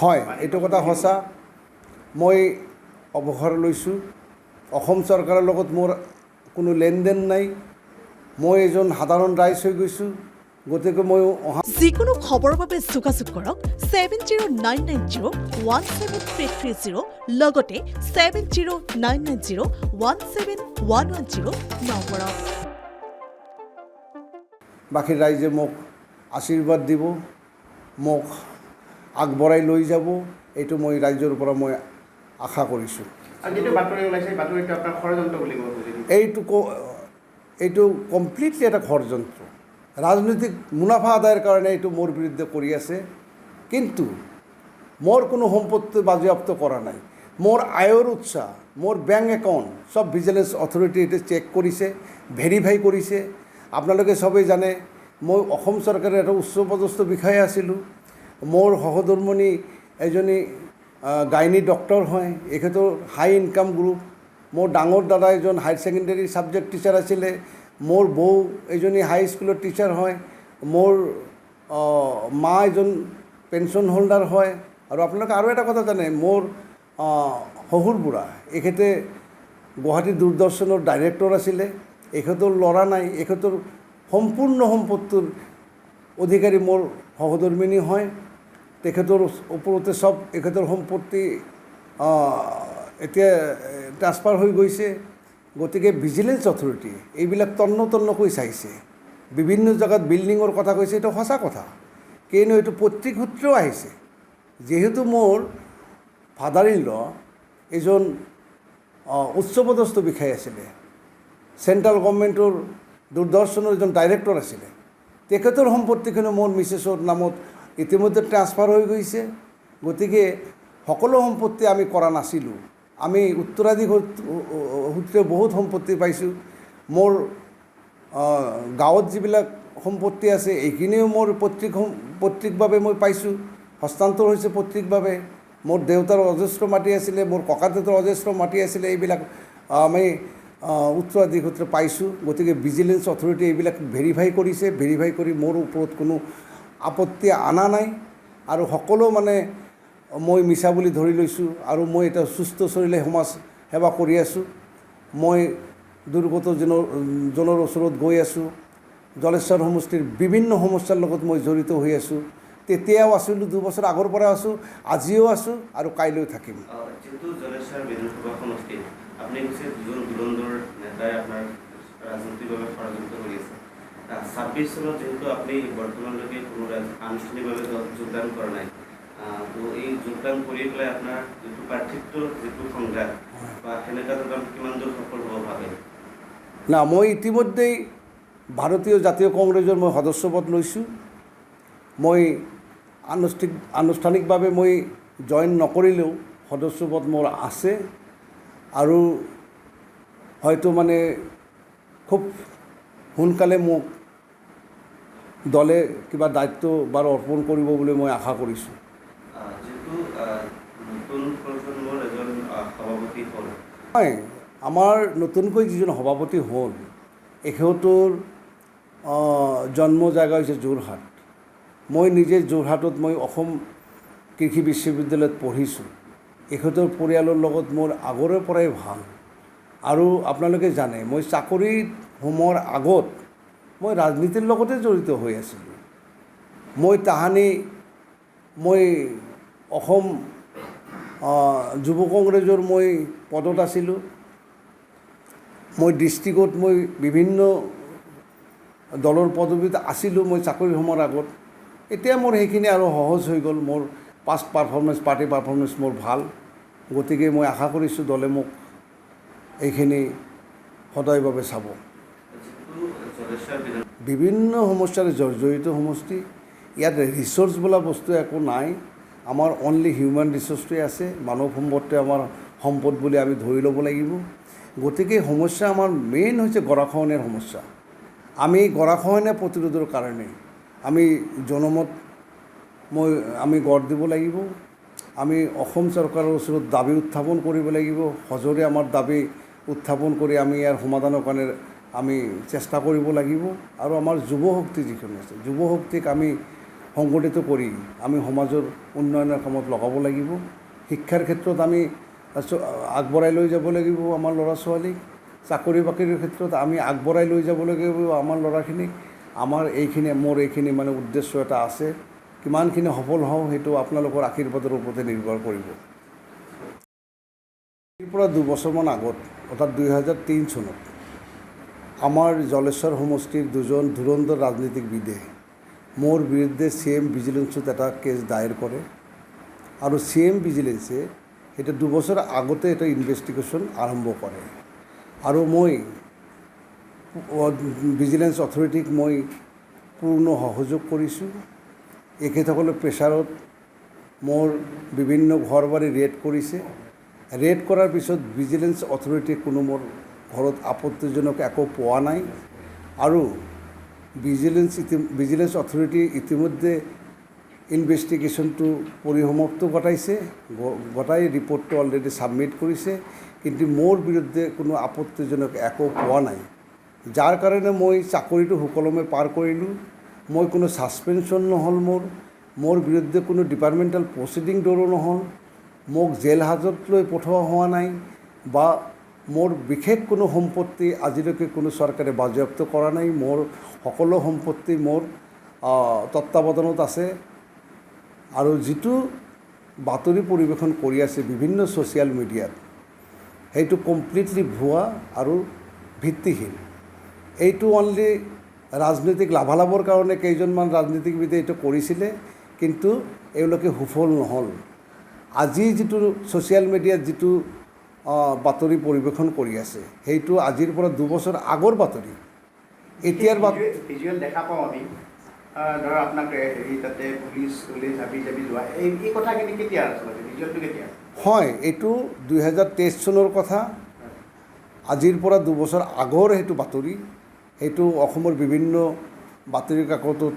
হয়, এইটো কথা সঁচা। মই অৱসৰ লৈছোঁ। অসম চৰকাৰৰ লগত মোৰ কোনো লেনদেন নাই। মই এজন সাধাৰণ ৰাইজ হৈ গৈছোঁ। গতিকে মই যিকোনো খবৰৰ বাবে যোগাযোগ কৰক 7099017330 লগতে 7099017110 নম্বৰত। বাকী ৰাইজে মোক আশীৰ্বাদ দিব, মোক আগবঢ়াই লৈ যাব, এইটো মই ৰাইজৰ পৰা মই আশা কৰিছোঁ। যিটো বাতৰি ওলাইছে বাতৰিটো আপোনাৰ ষড়যন্ত্ৰ বুলি ক'ব খুজিছোঁ। এইটো কমপ্লিটলি এটা ষড়যন্ত্ৰ। ৰাজনৈতিক মুনাফা আদায়ৰ কাৰণে এইটো মোৰ বিৰুদ্ধে কৰি আছে। কিন্তু মোৰ কোনো সম্পত্তি বাজেয়াপ্ত কৰা নাই। মোৰ আয়ৰ উৎস, মোৰ বেংক একাউণ্ট সব ভিজিলেন্স অথৰিটি এইটো চেক কৰিছে, ভেৰিফাই কৰিছে। আপোনালোকে সবেই জানে মই অসম চৰকাৰৰ এটা উচ্চপদস্থ বিষয়া আছিলোঁ। মোৰ সহধৰ্মণী এজনী গাইনী ডক্টৰ হয়, এখেতৰ হাই ইনকাম গ্ৰুপ। মোৰ ডাঙৰ দাদা এজন হায়াৰ ছেকেণ্ডেৰী ছাবজেক্ট টিচাৰ আছিলে। মোৰ বৌ এজনী হাই স্কুলৰ টিচাৰ হয়। মোৰ মা এজন পেঞ্চন হোল্ডাৰ হয়। আৰু আপোনালোকে আৰু এটা কথা জানে, মোৰ শহুৰ বুঢ়া এখেতে গুৱাহাটী দূৰদৰ্শনৰ ডাইৰেক্টৰ আছিলে। এখেতৰ ল'ৰা নাই। এখেতৰ সম্পূৰ্ণ সম্পত্তিৰ অধিকাৰী মোৰ সহধৰ্মিনী হয়। তেখেতৰ ওপৰতে সব এখেতৰ সম্পত্তি এতিয়া ট্ৰান্সফাৰ হৈ গৈছে। গতিকে ভিজিলেন্স অথৰিটি এইবিলাক তন্নকৈ চাইছে। বিভিন্ন জেগাত বিল্ডিঙৰ কথা কৈছে, এইটো সঁচা কথা। কিয়নো এইটো পৈতৃক সূত্ৰেও আহিছে। যিহেতু মোৰ ফাদাৰ ইন ল এজন উচ্চপদস্থ বিষয়া আছিলে, চেণ্ট্ৰেল গভৰ্ণমেণ্টৰ দূৰদৰ্শনৰ এজন ডাইৰেক্টৰ আছিলে। তেখেতৰ সম্পত্তিখিনি মোৰ মিছেছৰ নামত ইতিমধ্যে ট্ৰান্সফাৰ হৈ গৈছে। গতিকে সকলো সম্পত্তি আমি কৰা নাছিলোঁ। আমি উত্তৰাধিকাৰ সূত্ৰে বহুত সম্পত্তি পাইছোঁ। মোৰ গাঁৱত যিবিলাক সম্পত্তি আছে এইখিনিও মোৰ পৈতৃকভাৱে মই পাইছোঁ, হস্তান্তৰ হৈছে পৈতৃকভাৱে। মোৰ দেউতাৰ অজস্ৰ মাটি আছিলে, মোৰ ককা দেউতাৰ অজস্ৰ মাটি আছিলে। এইবিলাক আমি উত্তৰাধিকাৰ সূত্ৰে পাইছোঁ। গতিকে ভিজিলেন্স অথৰিটি এইবিলাক ভেৰিফাই কৰিছে। ভেৰিফাই কৰি মোৰ ওপৰত কোনো আপত্তি অনা নাই। আৰু সকলো মানে মই মিছা বুলি ধৰি লৈছোঁ। আৰু মই এটা সুস্থ চৰিলে সমাজ সেৱা কৰি আছোঁ। মই দুৰ্গত জনৰ ওচৰত গৈ আছোঁ। জলেশ্বৰ সমষ্টিৰ বিভিন্ন সমস্যাৰ লগত মই জড়িত হৈ আছোঁ। তেতিয়াও আছিলোঁ, 2 বছৰ আগৰ পৰা আছোঁ, আজিও আছোঁ আৰু কাইলৈ থাকিম। যিহেতু জলেশ্বৰ বিধানসভা সমষ্টিত আপুনি কৈছে দুজন ধুৰন্ধৰ নেতাই আপোনাৰ ৰাজনৈতিকভাৱে ষড়যন্ত্ৰ কৰি আছে। 26 চনত যিহেতু আপুনি বৰ্তমানলৈকে কোনো আনুষ্ঠানিকভাৱে যোগদান কৰা নাই, তো এই যোগদান কৰি পেলাই আপোনাৰ যিটো প্ৰাৰ্থিত্বৰ যিটো সংঘাত বা সেনেকুৱা যোগদান কিমান দূৰ সফল হ'ব ভাবে? না, মই ইতিমধ্যেই ভাৰতীয় জাতীয় কংগ্ৰেছৰ মই সদস্যপদ লৈছোঁ। মই আনুষ্ঠানিকভাৱে মই জইন নকৰিলেও সদস্যপদ মোৰ আছে। আৰু হয়তো মানে খুব সোনকালে মোক দলে কিবা দায়িত্ব বাৰু অৰ্পণ কৰিব বুলি মই আশা কৰিছোঁ। যিহেতু নতুন প্ৰজন্মৰ এজন সভাপতি হ'ল, হয়, আমাৰ নতুনকৈ যিজন সভাপতি হ'ল এখেতৰ জন্ম জেগা হৈছে যোৰহাট। মই নিজে যোৰহাটত মই অসম কৃষি বিশ্ববিদ্যালয়ত পঢ়িছোঁ। এখেতৰ পৰিয়ালৰ লগত মোৰ আগৰে পৰাই ভাল। আৰু আপোনালোকে জানে মই চাকৰিত সোমোৱাৰ আগত মই ৰাজনীতিৰ লগতে জড়িত হৈ আছিলোঁ। মই অসম যুৱ কংগ্ৰেছৰ মই পদত আছিলোঁ। মই ডিষ্ট্ৰিক্টত মই বিভিন্ন দলৰ পদবীত আছিলোঁ মই চাকৰি সোমোৱাৰ আগত। এতিয়া মোৰ সেইখিনি আৰু সহজ হৈ গ'ল। মোৰ পাৰ্টি পাৰফৰ্মেঞ্চ মোৰ ভাল। গতিকে মই আশা কৰিছোঁ দলে মোক এইখিনি সদায়ভাৱে চাব। বিভিন্ন সমস্যাৰে জৰ্জৰিত সমষ্টি। ইয়াত ৰিচোৰ্চ বোলা বস্তু একো নাই। আমাৰ অনলি হিউমেন ৰিচোৰ্চটোৱে আছে। মানৱ সম্পদটোৱে আমাৰ সম্পদ বুলি আমি ধৰি ল'ব লাগিব। গতিকে সমস্যা আমাৰ মেইন হৈছে গৰাখহনীয়াৰ সমস্যা। আমি গৰাখহনীয়া প্ৰতিৰোধৰ কাৰণে আমি জনমত আমি গঢ় দিব লাগিব। আমি অসম চৰকাৰৰ ওচৰত দাবী উত্থাপন কৰিব লাগিব। সজোৰে আমাৰ দাবী উত্থাপন কৰি আমি ইয়াৰ সমাধানৰ কাৰণে আমি চেষ্টা কৰিব লাগিব। আৰু আমাৰ যুৱ শক্তি যিখিনি আছে, যুৱ শক্তিক আমি সংগঠিত কৰি আমি সমাজৰ উন্নয়নৰ কামত লগাব লাগিব। শিক্ষাৰ ক্ষেত্ৰত আমি আগবঢ়াই লৈ যাব লাগিব আমাৰ ল'ৰা ছোৱালীক। চাকৰি বাকৰিৰ ক্ষেত্ৰত আমি আগবঢ়াই লৈ যাব লাগিব আমাৰ ল'ৰাখিনিক। আমাৰ মোৰ এইখিনি মানে উদ্দেশ্য এটা আছে। কিমানখিনি সফল হওঁ সেইটো আপোনালোকৰ আশীৰ্বাদৰ ওপৰতে নিৰ্ভৰ কৰিব। ইয়াৰ পৰা 2 বছৰমান আগত অৰ্থাৎ 2003 চনত আমাৰ জলেশ্বৰ সমষ্টিৰ 2জন ধুৰন্ধৰ ৰাজনীতিকবিদে মোৰ বিৰুদ্ধে CM ভিজিলেন্সত এটা কেছ দায়েৰ কৰে আৰু CM ভিজিলেন্সে সেইটো 2 বছৰ আগতে এটা ইনভেষ্টিগেশ্যন আৰম্ভ কৰে আৰু মই ভিজিলেন্স অথৰিটিক মই পূৰ্ণ সহযোগ কৰিছোঁ। এখেতসকলে প্ৰেছাৰত মোৰ বিভিন্ন ঘৰ বাৰী ৰেড কৰিছে। ৰেড কৰাৰ পিছত ভিজিলেন্স অথৰিটিয়ে কোনো মোৰ ঘৰত আপত্তিজনক একো পোৱা নাই আৰু ভিজিলেন্স অথৰিটি ইতিমধ্যে ইনভেষ্টিগেশ্যনটো পৰিসমাপ্ত ঘটাই ৰিপৰ্টটো অলৰেডি ছাবমিট কৰিছে, কিন্তু মোৰ বিৰুদ্ধে কোনো আপত্তিজনক একো পোৱা নাই। যাৰ কাৰণে মই চাকৰিটো সুকলমে পাৰ কৰিলোঁ। মই কোনো ছাছপেনশ্যন নহ'ল, মোৰ বিৰুদ্ধে কোনো ডিপাৰ্টমেণ্টেল প্ৰচিডিং দৰো নহ'ল, মোক জেল হাজতলৈ পঠোৱা হোৱা নাই বা মোৰ বিশেষ কোনো সম্পত্তি আজিলৈকে কোনো চৰকাৰে বাজেয়াপ্ত কৰা নাই। মোৰ সকলো সম্পত্তি মোৰ তত্ত্বাৱধানত আছে আৰু যিটো বাতৰি পৰিৱেশন কৰি আছে বিভিন্ন ছ'চিয়েল মিডিয়াত সেইটো কমপ্লিটলি ভুৱা আৰু ভিত্তিহীন। এইটো অনলি ৰাজনৈতিক লাভালাভৰ কাৰণে কেইজনমান ৰাজনীতিবিদে এইটো কৰিছিলে, কিন্তু এওঁলোকে সুফল নহ'ল। আজি যিটো ছ'চিয়েল মিডিয়াত যিটো বাতৰি পৰিৱেশন কৰি আছে সেইটো আজিৰ পৰা 2 বছৰ আগৰ বাতৰি। এতিয়াৰ ভিজুৱেল দেখা পাওঁ আমি, ধৰক আপোনাক তাতে পুলিচ হাবি যোৱা এই কথাখিনি কেতিয়া আচলতে ভিজুৱেলটো কেতিয়া? হয়, এইটো 2023 চনৰ কথা। আজিৰ পৰা 2 বছৰ আগৰ সেইটো বাতৰি। সেইটো অসমৰ বিভিন্ন বাতৰি কাকতত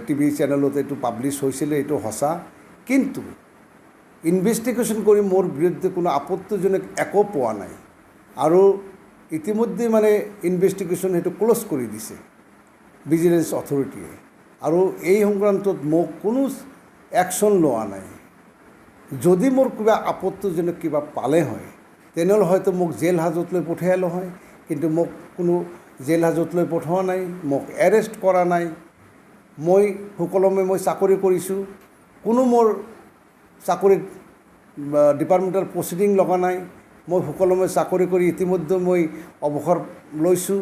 TV চেনেলত এইটো পাব্লিছ হৈছিলে, এইটো সঁচা। কিন্তু ইনভেষ্টিগেশ্যন কৰি মোৰ বিৰুদ্ধে কোনো আপত্তিজনক একো পোৱা নাই আৰু ইতিমধ্যে মানে ইনভেষ্টিগেশ্যন সেইটো ক্ল'জ কৰি দিছে ভিজিলেন্স অথৰিটিয়ে আৰু এই সংক্ৰান্তত মোক কোনো একশ্যন লোৱা নাই। যদি মোৰ কিবা আপত্তিজনক কিবা পালে হয় তেনেহ'লে হয়তো মোক জেল হাজতলৈ পঠিয়ালে হয়, কিন্তু মোক কোনো জেল হাজতলৈ পঠোৱা নাই, মোক এৰেষ্ট কৰা নাই। মই সুকলমে চাকৰি কৰিছোঁ, কোনো মোৰ চাকৰিত ডিপাৰ্টমেণ্টেল প্ৰচিডিং লগা নাই। মই সুকলমে চাকৰি কৰি ইতিমধ্যে মই অৱসৰ লৈছোঁ।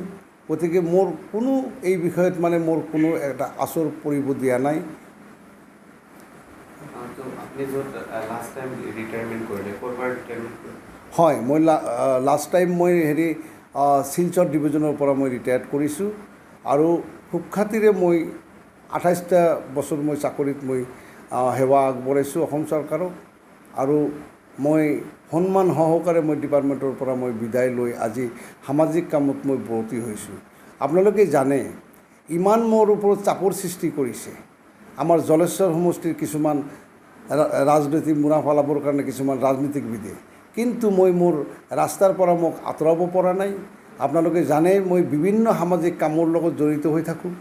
গতিকে মোৰ কোনো এই বিষয়ত মানে মোৰ কোনো এটা আচৰ পৰিব দিয়া নাই। হয়, মই লাষ্ট টাইম মই শিলচৰ ডিভিজনৰ পৰা মই ৰিটায়াৰ্ড কৰিছোঁ আৰু সুখ্যাতিৰে মই 28টা বছৰ মই চাকৰিত মই সেৱা আগবঢ়াইছোঁ অসম চৰকাৰক আৰু মই সন্মান সহকাৰে মই ডিপাৰ্টমেণ্টৰ পৰা মই বিদায় লৈ আজি সামাজিক কামত মই ব্ৰতী হৈছোঁ। আপোনালোকে জানে ইমান মোৰ ওপৰত চাপৰ সৃষ্টি কৰিছে আমাৰ জলেশ্বৰ সমষ্টিৰ কিছুমান ৰাজনৈতিক মুনাফা লাভৰ কাৰণে কিছুমান ৰাজনীতিকবিদে, কিন্তু মই মোৰ ৰাস্তাৰ পৰা মোক আঁতৰাব পৰা নাই। আপোনালোকে জানে মই বিভিন্ন সামাজিক কামৰ লগত জড়িত হৈ থাকোঁ,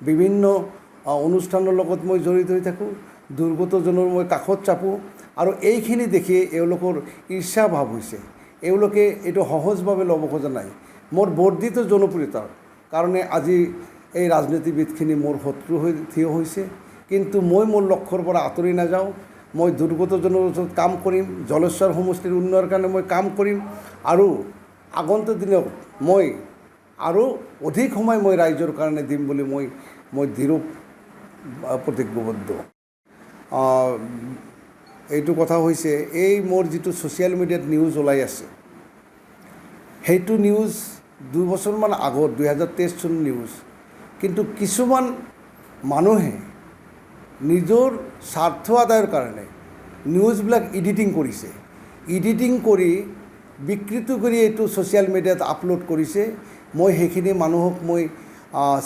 বিভিন্ন অনুষ্ঠানৰ লগত মই জড়িত হৈ থাকোঁ, দুৰ্গতজনৰ মই কাষত চাপোঁ আৰু এইখিনি দেখি এওঁলোকৰ ঈৰ্ষা ভাৱ হৈছে। এওঁলোকে এইটো সহজভাৱে ল'ব খোজা নাই। মোৰ বৰ্ধিত জনপ্ৰিয়তাৰ কাৰণে আজি এই ৰাজনীতিবিদখিনি মোৰ শত্ৰু হৈ থিয় হৈছে, কিন্তু মই মোৰ লক্ষ্যৰ পৰা আঁতৰি নাযাওঁ। মই দুৰ্গতজনৰ ওচৰত কাম কৰিম, জলেশ্বৰ সমষ্টিৰ উন্নয়নৰ কাৰণে মই কাম কৰিম আৰু আগন্তুক দিনত মই আৰু অধিক সময় মই ৰাইজৰ কাৰণে দিম বুলি মই দৃঢ় প্ৰতিজ্ঞাবদ্ধ। এইটো কথা হৈছে এই মোৰ যিটো ছ'চিয়েল মিডিয়াত নিউজ ওলাই আছে সেইটো নিউজ 2 বছৰমান আগত 2023 চনৰ নিউজ, কিন্তু কিছুমান মানুহে নিজৰ স্বাৰ্থ আদায়ৰ কাৰণে নিউজবিলাক এডিটিং কৰিছে, এডিটিং কৰি বিকৃত কৰি এইটো ছ'চিয়েল মিডিয়াত আপলোড কৰিছে। মই সেইখিনি মানুহক মই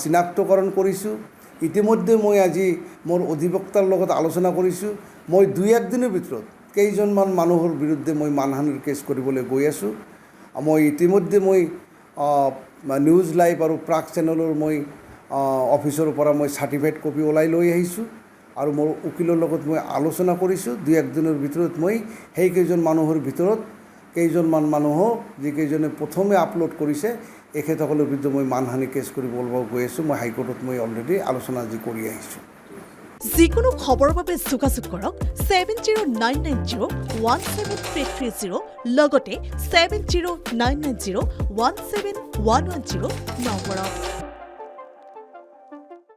চিনাক্তকৰণ কৰিছোঁ। ইতিমধ্যে মই আজি মোৰ অধিবক্তাৰ লগত আলোচনা কৰিছোঁ। মই 2-1 দিনৰ ভিতৰত কেইজনমান মানুহৰ বিৰুদ্ধে মই মানহানিৰ কেছ কৰিবলৈ গৈ আছোঁ। মই ইতিমধ্যে মই নিউজ লাইভ আৰু প্ৰাগ চেনেলৰ মই অফিচৰ পৰা মই চাৰ্টিফাইড কপি ওলাই লৈ আহিছোঁ আৰু মোৰ উকিলৰ লগত মই আলোচনা কৰিছোঁ। 2-1 দিনৰ ভিতৰত মই সেইকেইজন মানুহৰ ভিতৰত কেইজনমান মানুহক যিকেইজনে প্ৰথমে আপলোড কৰিছে এখেতসকলৰ বিৰুদ্ধে মই মানহানি কেছ কৰিব গৈ আছোঁ। মই হাইকোৰ্টত মই অলৰেডি আলোচনা আজি কৰি আহিছোঁ। যিকোনো খবৰৰ বাবে যোগাযোগ কৰক 7099017330 লগতে 7099017110 নম্বৰত।